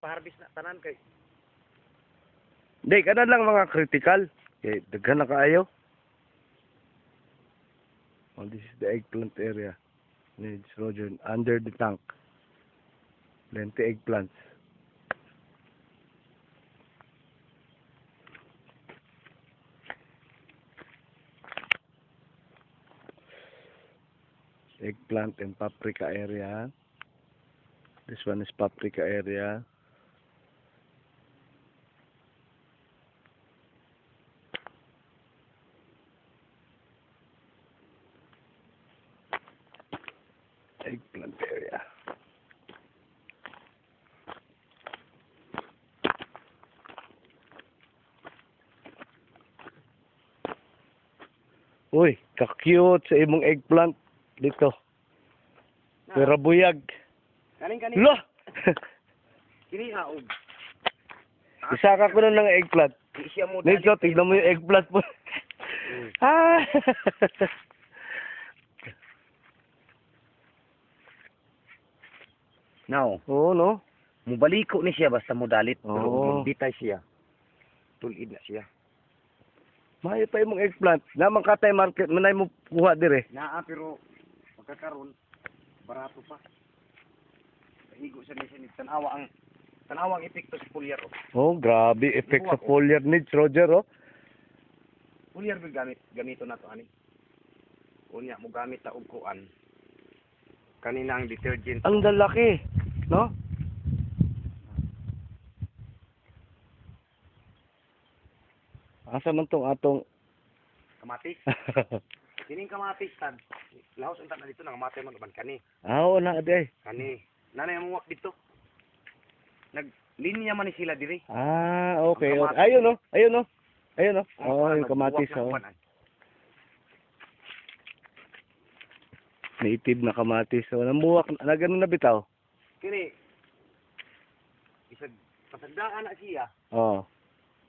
paharbis na tanan kay. Hindi, kana lang mga critical. Okay, daghan na kaayo. Oh, this is the eggplant area. Needs Roger under the tank. Plenty eggplants. Eggplant and paprika area. This one is paprika area. Eggplant area. Uy, ka-cute sa imong eggplant dito. Pero buyag. Kaning. Lo! Kini haog. Isaka ko na ng eggplant. Siya mo Nito, tignan mo yung eggplant mo. Ah! Now, Oo, no? mubaliko ni siya basta modalit. Pero Oo. bitay siya. Tulid na siya. Mayo pa imong eggplant. Namang katay market, manay mo kuha dire. Naa pero pagkakaroon barato pa. Higo sa ni tanawa ang epekto sa foliar. Oh, grabe. Effect sa foliar needs, Roger, oh. Foliar bil gamito na to ani. Unya mo gamit ta og kuan. Kaninang detergent. Ang lalaki, no? Asa man tong atong Kamatis. Kining kamatis tan. Lahos unta na dito nang matay man uban kani. Oo na adi. Kani. Nanay mo wak dito. Naglinya man ni sila diri. Ah, okay. Ang Okay. kamatis. Ayun, no? Ayun, no? Ayun, no? Ang Oo, kuan, yung kamatis, nagbuwak ng oh. kuan, ay. Native na kamatis. So, namuwak na ganun na bitaw. Kini isag pasagdaan na siya. Oh.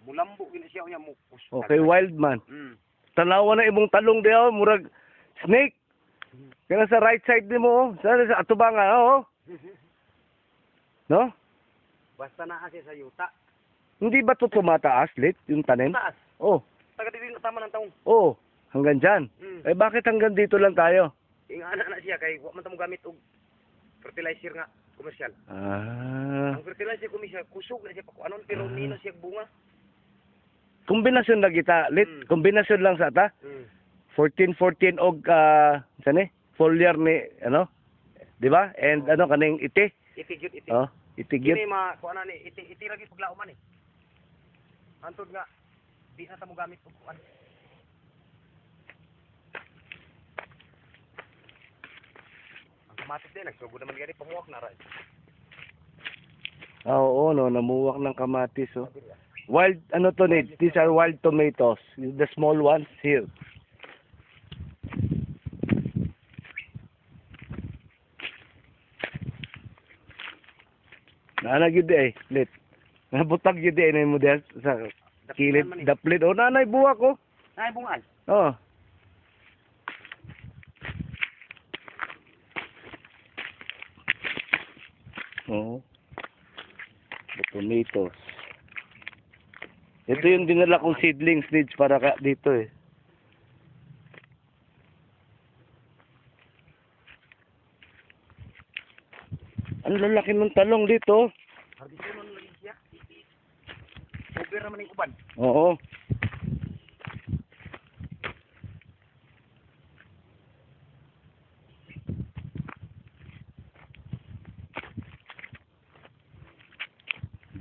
Mulambo gina siya unya mo. Okay, wild man. Mm. Tanawa na imong talong di, oh. Murag snake. Kaya sa right side ni mo, oh. Sa atubangan, oh. No? Basta naa siya sa yuta. Hindi ba to tumataas, lit, yung tanim? Taas. Oh. Taga dili na tama ng taong. Oh. Hanggang dyan. Mm. Eh, bakit hanggang dito lang tayo? Ingana na siya kay wa man ta mo gamit og fertilizer nga komersyal. Ah. Ang fertilizer komersyal kusog na siya pa anon pero nino siya bunga. Kombinasyon lang kita, lit. Mm. Kombinasyon lang sa ta. 14 og sani? Foliar ni ano? 'Di ba? And ano kaning iti? Itigyot iti. Oh, itigyot. Kini ma kuan ni iti lagi paglauman ni. Antod nga di na ta mo gamit og kuan. Ang kamatis din nagsugod naman gani pamuwak na ra. Oo, no, namuwak ng kamatis, oh. Wild ano to ni? These are wild tomatoes. The small ones here. Nana gyud eh, lit. Nabutag gyud eh na mo diyan sa kilid daplit. Oh, nanay buwak ko. Nay bungal. Oh. Oh. The tomatoes. Ito yung dinala kong seedlings needs para dito eh. Ang lalaki ng talong dito. Hardison lagi siya. Over naman yung uban. Oo.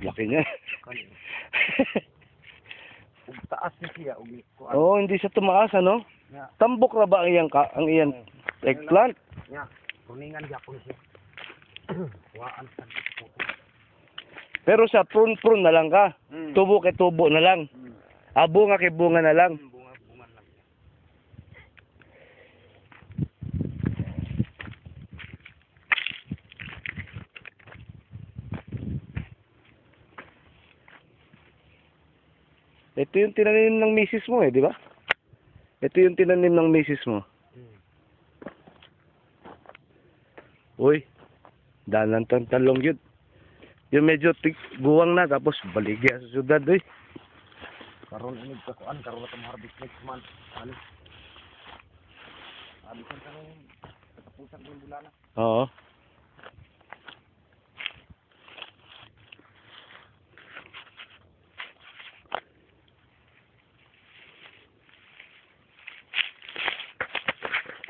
Laki niya. Ug taas ni siya ug kuan. Oo, hindi siya tumaas, ano? Nya, Tambok na ba ang iyang eggplant? nya. Kuningan gyapon siya. Waan sa puto. Pero sa prune na lang ka. Mm. Tubo kay tubo na lang. Bunga kay bunga na lang. Bunga lang. Ito yung tinanim ng misis mo eh, di ba? Ito yung tinanim ng misis mo. Uy, dalan tong talong yun. Yung medyo guwang na tapos baligya sa syudad eh. Karon ini kakuan karon na harvest next month. Ano? Abisan ka nung katapusan ng bulan na. Oo.